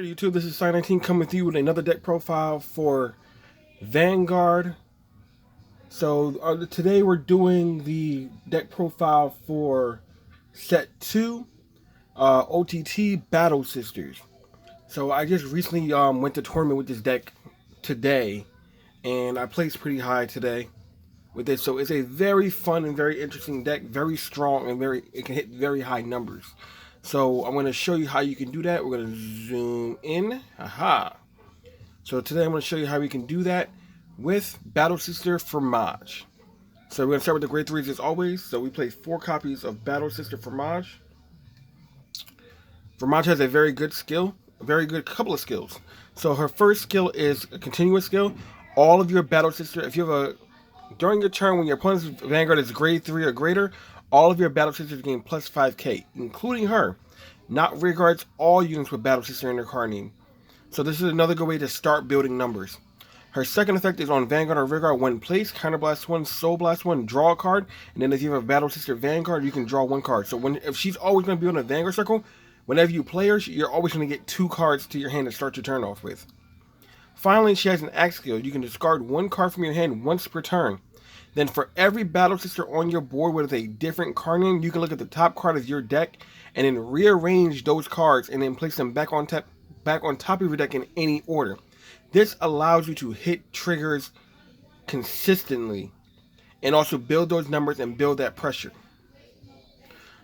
YouTube, this is Sign19 coming with you with another deck profile for Vanguard. So today we're doing the deck profile for set 2, OTT Battle Sisters. So I just recently went to tournament with this deck today, and I placed pretty high today with it. So it's a very fun and very interesting deck, very strong, and it can hit very high numbers. So I'm going to show you how you can do that. We're going to zoom in. Aha. So today I'm going to show you how we can do that with Battle Sister Fromage. So we're going to start with the grade 3s as always. So we play 4 copies of Battle Sister Fromage. Fromage has a very good skill, a very good couple of skills. So her first skill is a continuous skill. All of your Battle Sister, if you have during your turn when your opponent's Vanguard is grade 3 or greater, all of your Battle Sisters gain plus 5k, including her. Not regards all units with Battle Sister in their card name. So this is another good way to start building numbers. Her second effect is on Vanguard or Vanguard when placed, Counterblast 1, Soul Blast 1, draw a card, and then if you have a Battle Sister Vanguard, you can draw 1 card. So if she's always going to be on a Vanguard circle, whenever you play her, you're always going to get 2 cards to your hand to start your turn off with. Finally, she has an axe skill. You can discard 1 card from your hand once per turn. Then for every Battle Sister on your board with a different card name, you can look at the top card of your deck and then rearrange those cards and then place them back on top of your deck in any order. This allows you to hit triggers consistently and also build those numbers and build that pressure.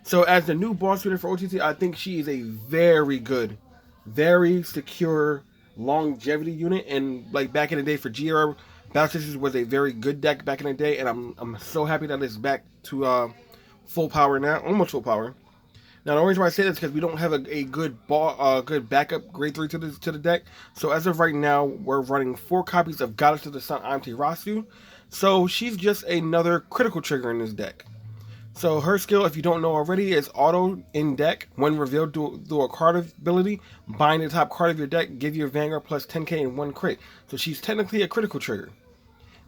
So as the new boss unit for OTT, I think she is a very good, very secure longevity unit. And like back in the day for GR, Battle Sisters was a very good deck back in the day, and I'm so happy that it's back to full power now, almost full power. Now the reason why I say this is because we don't have a good backup grade 3 to the deck. So as of right now, we're running 4 copies of Goddess of the Sun Amaterasu. So she's just another critical trigger in this deck. So her skill, if you don't know already, is auto in deck. When revealed through a card ability, bind the top card of your deck, give your Vanguard plus 10k and 1 crit. So she's technically a critical trigger.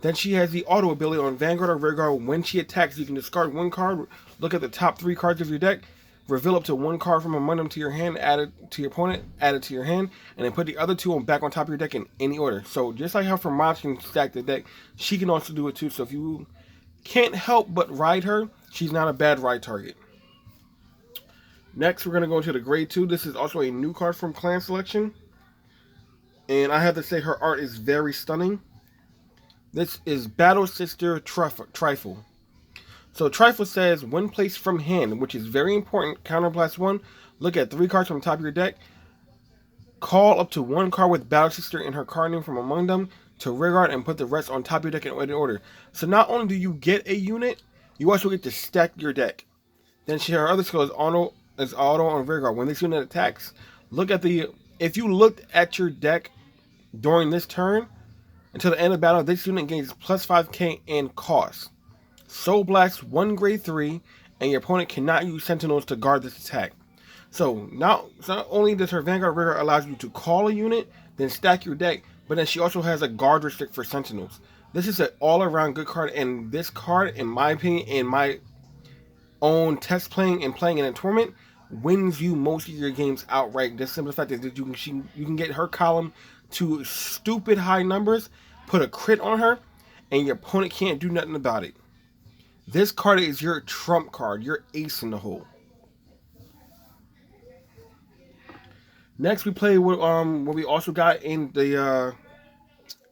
Then she has the auto ability on Vanguard or Vanguard. When she attacks, you can discard 1 card, look at the top 3 cards of your deck, reveal up to 1 card from among them to your hand, add it to your opponent, add it to your hand, and then put the other 2 back on top of your deck in any order. So just like how Fromage can stack the deck, she can also do it too. So if you can't help but ride her, she's not a bad ride target. Next, we're going to go into the grade 2. This is also a new card from Clan Selection. And I have to say her art is very stunning. This is Battle Sister Trifle. So Trifle says, when placed from hand, which is very important, Counterblast 1, look at 3 cards from the top of your deck, call up to 1 card with Battle Sister in her card name from among them to rearguard and put the rest on top of your deck in order. So not only do you get a unit, you also get to stack your deck. Then her other skill is auto on rearguard. When this unit attacks, if you looked at your deck during this turn, until the end of battle, this unit gains plus 5k and cost. Soul Blast 1 grade 3, and your opponent cannot use Sentinels to guard this attack. So not only does her Vanguard Rigor allows you to call a unit, then stack your deck, but then she also has a guard restrict for Sentinels. This is an all-around good card, and this card, in my opinion, in my own test playing and playing in a tournament, wins you most of your games outright. The simple fact is that you can get her column to stupid high numbers, put a crit on her, and your opponent can't do nothing about it. This card is your trump card, your ace in the hole. Next, we play what we also got in the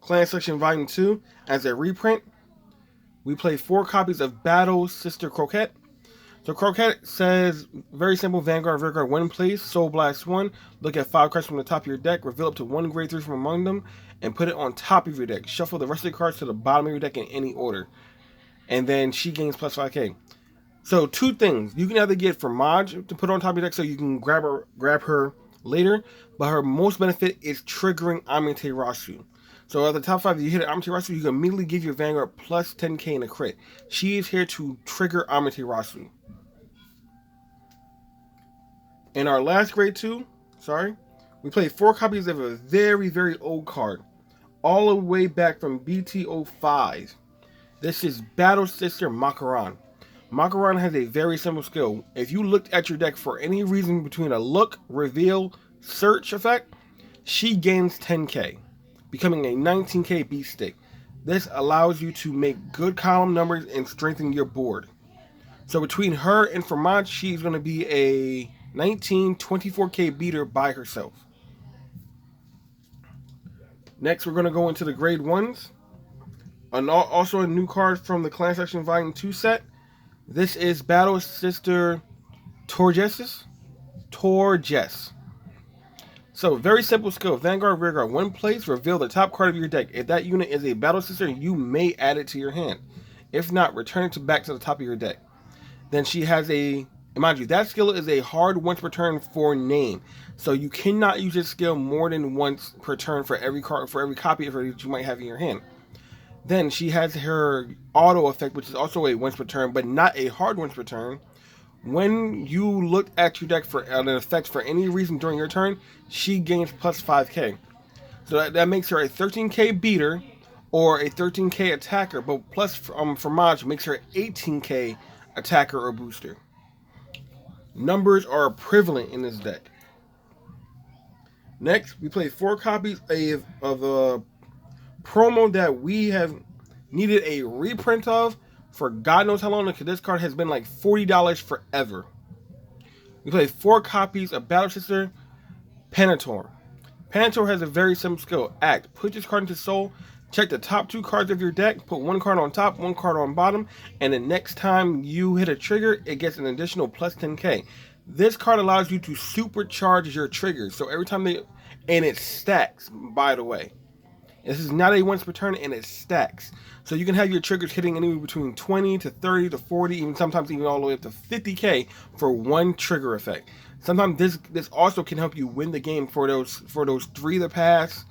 Clan Selection Volume 2 as a reprint. We play 4 copies of Battle Sister Croquette. So Croquette says, very simple, Vanguard, when placed, Soul Blast 1, look at 5 cards from the top of your deck, reveal up to 1 grade 3 from among them, and put it on top of your deck. Shuffle the rest of the cards to the bottom of your deck in any order. And then she gains plus 5k. So 2 things. You can either get Fromage to put on top of your deck so you can grab her later, but her most benefit is triggering Amaterasu. So at the top 5, if you hit an Amaterasu, you can immediately give your Vanguard plus 10k in a crit. She is here to trigger Amaterasu. In our last grade 2, we played 4 copies of a very, very old card, all the way back from BT05. This is Battle Sister Macaron. Macaron has a very simple skill. If you looked at your deck for any reason between a look, reveal, search effect, she gains 10k, becoming a 19k beast stick. This allows you to make good column numbers and strengthen your board. So between her and Fromage, she's going to be a 24k beater by herself. Next, we're going to go into the grade 1s. Also a new card from the Clan Section Volume 2 set. This is Battle Sister Torjess. So, very simple skill. Vanguard, Rearguard. One place, reveal the top card of your deck. If that unit is a Battle Sister, you may add it to your hand. If not, return it back to the top of your deck. Then she has a... Mind you, that skill is a hard once per turn for name. So you cannot use this skill more than once per turn for every card, for every copy of her that you might have in your hand. Then she has her auto effect, which is also a once per turn, but not a hard once per turn. When you look at your deck for an effect for any reason during your turn, she gains plus 5k. So that makes her a 13k beater or a 13k attacker, but plus Fromage makes her 18k attacker or booster. Numbers are prevalent in this deck. Next, we play 4 copies of a promo that we have needed a reprint of for God knows how long, because this card has been like $40 forever. We play 4 copies of Battle Sister Panator. Panator has a very simple skill. Act. Put this card into Soul. Check the top 2 cards of your deck. Put 1 card on top, 1 card on bottom. And the next time you hit a trigger, it gets an additional plus 10k. This card allows you to supercharge your triggers. So every time they... And it stacks, by the way. This is not a once per turn, and it stacks. So you can have your triggers hitting anywhere between 20 to 30 to 40, even sometimes even all the way up to 50k for 1 trigger effect. Sometimes this also can help you win the game for those 3 to pass,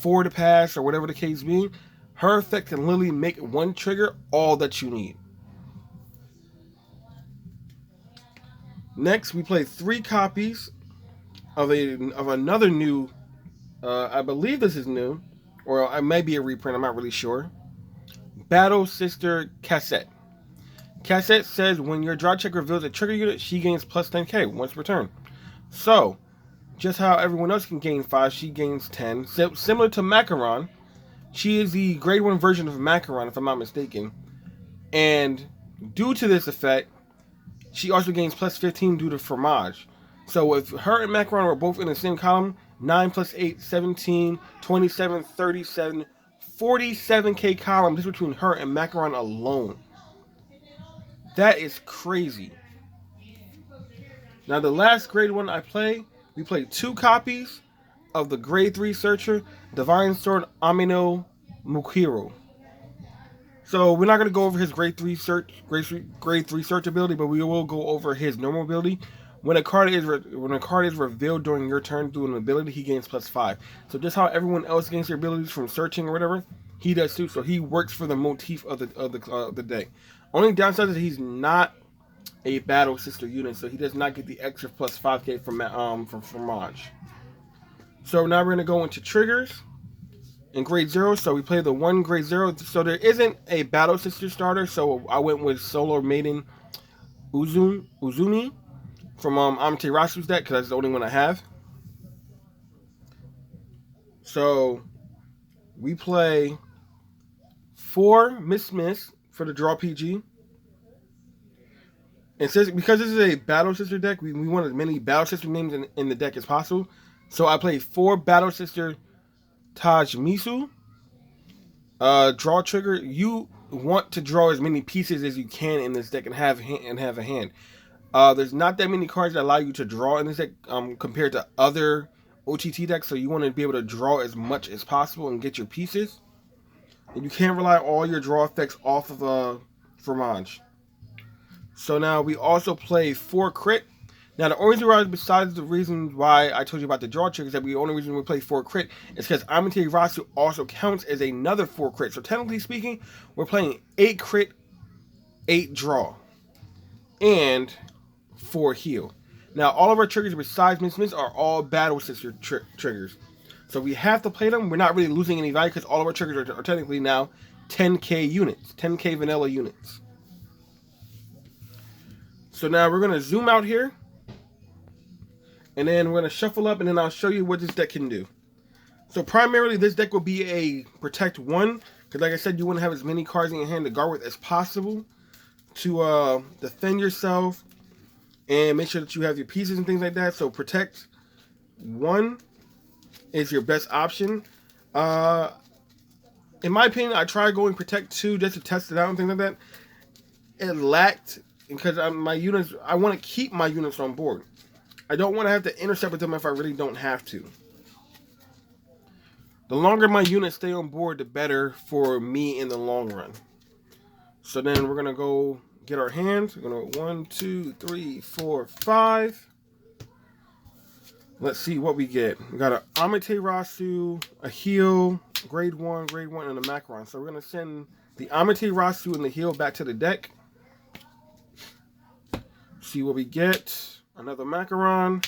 4 to pass, or whatever the case be. Her effect can literally make 1 trigger all that you need. Next, we play 3 copies of another new. I believe this is new, or it may be a reprint. I'm not really sure. Battle Sister Cassette. Cassette says when your draw check reveals a trigger unit, she gains plus 10k once per turn. So, just how everyone else can gain 5, she gains 10. So, similar to Macaron, she is the grade 1 version of Macaron, if I'm not mistaken. And due to this effect, she also gains plus 15 due to Fromage. So if her and Macaron were both in the same column, 9 plus 8, 17, 27, 37, 47k column just between her and Macaron alone. That is crazy. Now the last grade 1 I play, we played 2 copies of the grade 3 Searcher, Divine Sword Amino Mukiro. So we're not going to go over his grade 3 search ability, but we will go over his normal ability. When a card is revealed during your turn through an ability, he gains plus 5. So just how everyone else gains their abilities from searching or whatever, he does too. So he works for the motif of the day. Only downside is he's not a Battle Sister unit, so he does not get the extra plus 5k from Fromage. So now we're going to go into triggers. In grade 0, so we play the 1 grade 0. So there isn't a Battle Sister starter, so I went with Solar Maiden Uzumi from Amaterasu's deck, because that's the only one I have. So we play 4 Miss for the Draw PG. It says because this is a Battle Sister deck, we want as many Battle Sister names in the deck as possible. So I play 4 Battle Sister Tajmisu. Draw trigger. You want to draw as many pieces as you can in this deck and have a hand. There's not that many cards that allow you to draw in this deck compared to other OTT decks, so you want to be able to draw as much as possible and get your pieces. And you can't rely all your draw effects off of Fromage. So now we also play 4 crit. Now the only reason, besides the reason why I told you about the draw triggers, that the only reason we play 4 crit is because Amaterasu also counts as another 4 crit. So technically speaking, we're playing 8 crit, 8 draw, and 4 heal. Now all of our triggers besides Miss are all Battle Sister triggers. So we have to play them. We're not really losing any value because all of our triggers are technically now 10k units, 10k vanilla units. So now we're going to zoom out here. And then we're going to shuffle up, and then I'll show you what this deck can do. So primarily this deck will be a protect 1. Because like I said, you want to have as many cards in your hand to guard with as possible. To defend yourself. And make sure that you have your pieces and things like that. So protect 1 is your best option. In my opinion, I tried going protect 2 just to test it out and things like that. It lacked because my units. I want to keep my units on board. I don't want to have to intercept with them if I really don't have to. The longer my units stay on board, the better for me in the long run. So then we're gonna go get our hands. We're gonna 1, 2, 3, 4, 5. Let's see what we get. We got an Amaterasu, a heal, grade 1, and a Macaron. So we're gonna send the Amaterasu and the heal back to the deck. See what we get. Another Macaron,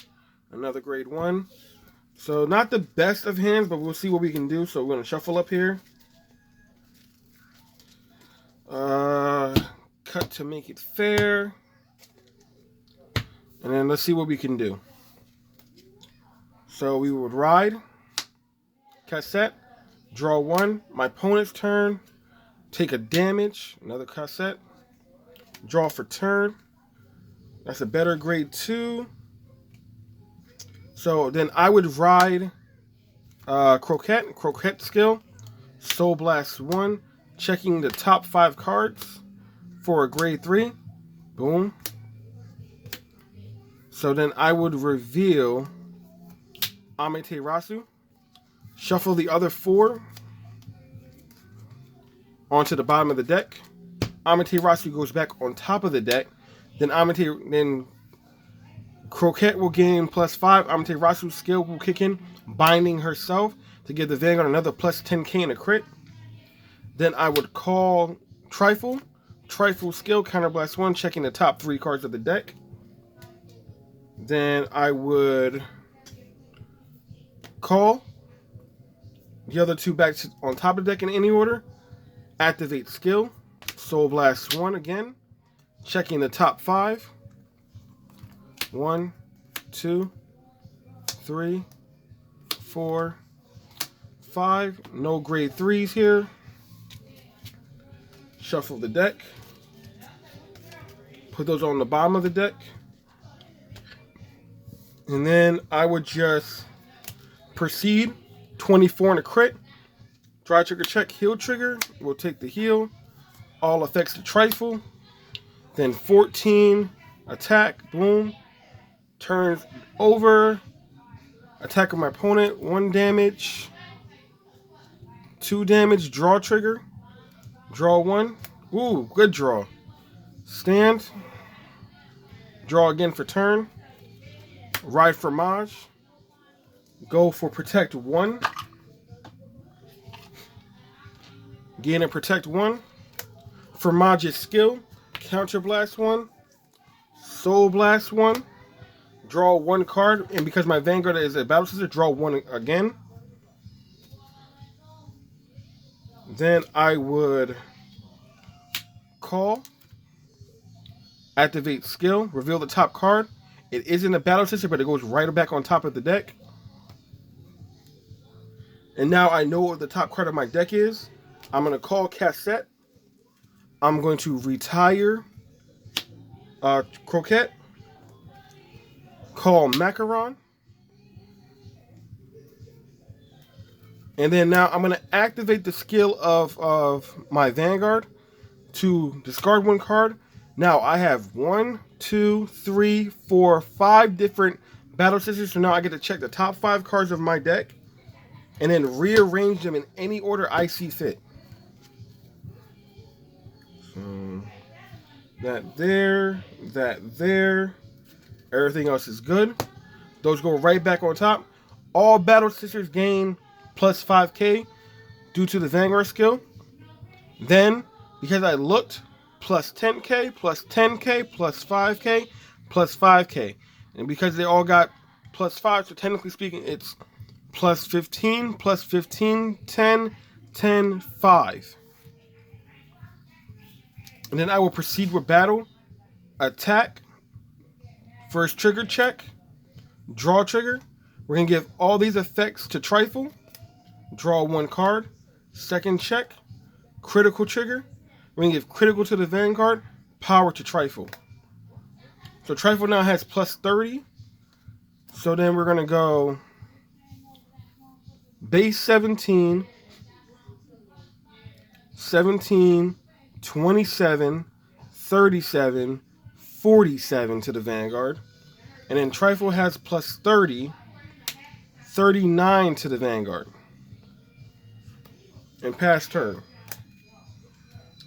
another grade 1. So not the best of hands, but we'll see what we can do. So we're gonna shuffle up here. Cut to make it fair. And then let's see what we can do. So we would ride. Cassette. Draw 1. My opponent's turn. Take a damage. Another cassette. Draw for turn. That's a better grade 2. So then I would ride Croquette. Croquette skill. Soul Blast 1. Checking the top 5 cards for a grade 3. Boom. So then I would reveal Amaterasu. Shuffle the other 4 onto the bottom of the deck. Amaterasu goes back on top of the deck. Then Croquette will gain +5. Amaterasu's skill will kick in, binding herself to give the Vanguard another +10k and a crit. Then I would call Trifle. Trifle skill, counterblast 1, checking the top 3 cards of the deck. Then I would call the other 2 back on top of the deck in any order. Activate skill. Soul Blast 1 again. Checking the top 5. 1, 2, 3, 4, 5. No grade 3s here. Shuffle the deck. Put those on the bottom of the deck. And then I would just proceed. 24 and a crit. Dry trigger check, heal trigger. We'll take the heal. All effects to Trifle. Then 14. Attack. Boom. Turns over. Attack of my opponent. 1 damage. 2 damage. Draw trigger. Draw 1. Ooh, good draw. Stand. Draw again for turn. Ride Fromage. Go for protect 1. Gain a protect 1. Fromage's skill. Counter blast 1. Soul Blast 1. Draw 1 card. And because my Vanguard is a battle sister, draw 1 again. Then I would call. Activate skill. Reveal the top card. It isn't a battle sister, but it goes right back on top of the deck. And now I know what the top card of my deck is. I'm going to call Cassette. I'm going to retire Croquette. Call Macaron. And then now I'm going to activate the skill of my Vanguard to discard 1 card. Now I have 1, 2, 3, 4, 5 different battle sisters. So now I get to check the top 5 cards of my deck and then rearrange them in any order I see fit. So that there. Everything else is good. Those go right back on top. All battle sisters gain plus 5k due to the Vanguard skill. Then, because I looked, plus 10k, plus 10k, plus 5k, plus 5k. And because they all got plus 5, so technically speaking, it's plus 15, plus 15, 10, 10, 5. And then I will proceed with battle. Attack. First trigger check. Draw trigger. We're going to give all these effects to Trifle. draw 1 card. Second check, critical trigger. We're going to give critical to the Vanguard, power to Trifle. So Trifle now has plus 30. So then we're going to go base 17, 17, 27, 37, 47 to the Vanguard. And then Trifle has plus 30, 39 to the Vanguard. And pass turn.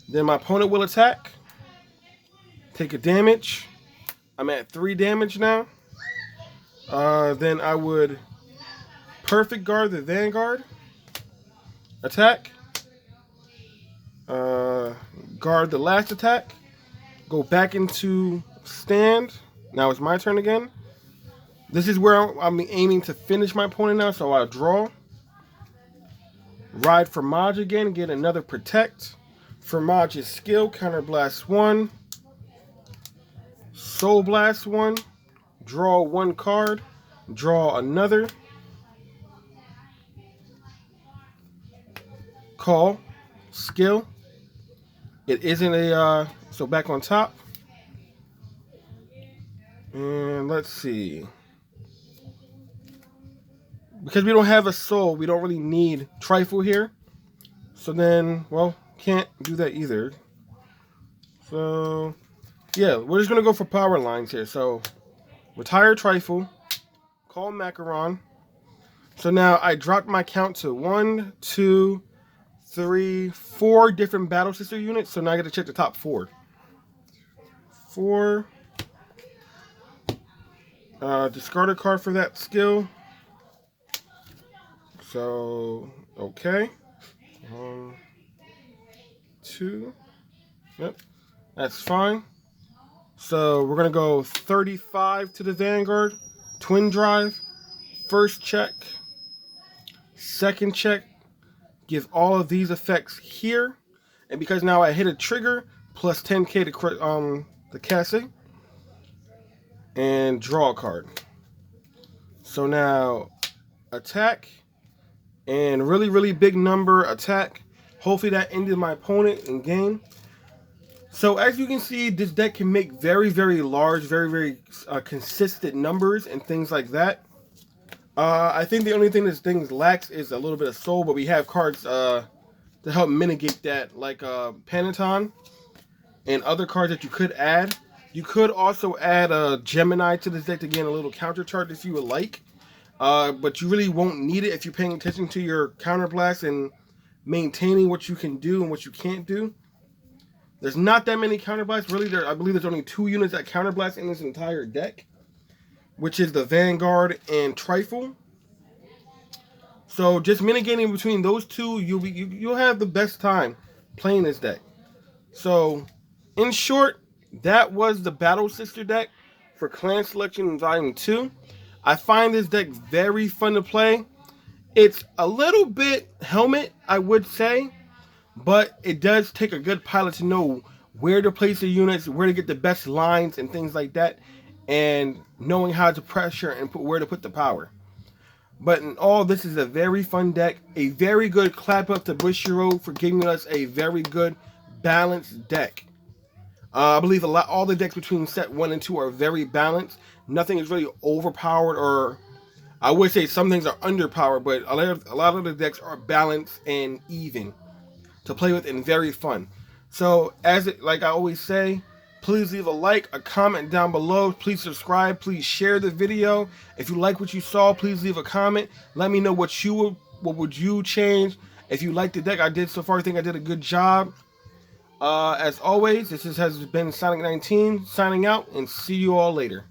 Then my opponent will attack. Take a damage. I'm at 3 damage now. Then I would perfect guard the Vanguard. Attack. Guard the last attack. Go back into stand. Now it's my turn again. This is where I'm aiming to finish my opponent now, so I'll draw. Ride Fromage again, get another protect. Fromage's skill, counter blast 1. Soul blast 1. Draw 1 card. Draw another. Call. Skill. It isn't a, so back on top. And let's see. Because we don't have a soul, we don't really need Trifle here. So then, well, can't do that either. So, yeah, we're just going to go for power lines here. So, retire Trifle. Call Macaron. So now I dropped my count to 1, 2, 3, 4 different Battle Sister units. So now I got to check the top 4. 4. Discard a card for that skill. So, okay. 1, 2. Yep, that's fine. So we're going to go 35 to the Vanguard. Twin drive. First check. Second check. Give all of these effects here. And because now I hit a trigger, plus 10k to the casting. And draw a card. So now, attack. And really, really big number attack. Hopefully that ended my opponent in game. So as you can see, this deck can make very, very large, very, very consistent numbers and things like that. I think the only thing this thing lacks is a little bit of soul, but we have cards to help mitigate that, like Panaton and other cards that you could add. You could also add a Gemini to this deck to gain a little counter charge if you would like. But you really won't need it if you're paying attention to your counterblast and maintaining what you can do and what you can't do. There's not that many counterblasts. Really, I believe there's only 2 units that counterblast in this entire deck, which is the Vanguard and Trifle. So just mitigating between those two, you'll have the best time playing this deck. So, in short, that was the Battle Sister deck for Clan Selection Volume 2. I find this deck very fun to play. It's a little bit helmet, I would say, but it does take a good pilot to know where to place the units, where to get the best lines and things like that, and knowing how to pressure and where to put the power. But in all, this is a very fun deck. A very good clap up to Bushiroad for giving us a very good balanced deck. I believe all the decks between set 1 and 2 are very balanced. Nothing is really overpowered, or I would say some things are underpowered, but a lot of the decks are balanced and even to play with and very fun. So, like I always say, please leave a like, a comment down below. Please subscribe. Please share the video. If you like what you saw, please leave a comment. Let me know what would you change. If you like the deck I did so far, I think I did a good job. As always, this has been Sonic 19 signing out, and see you all later.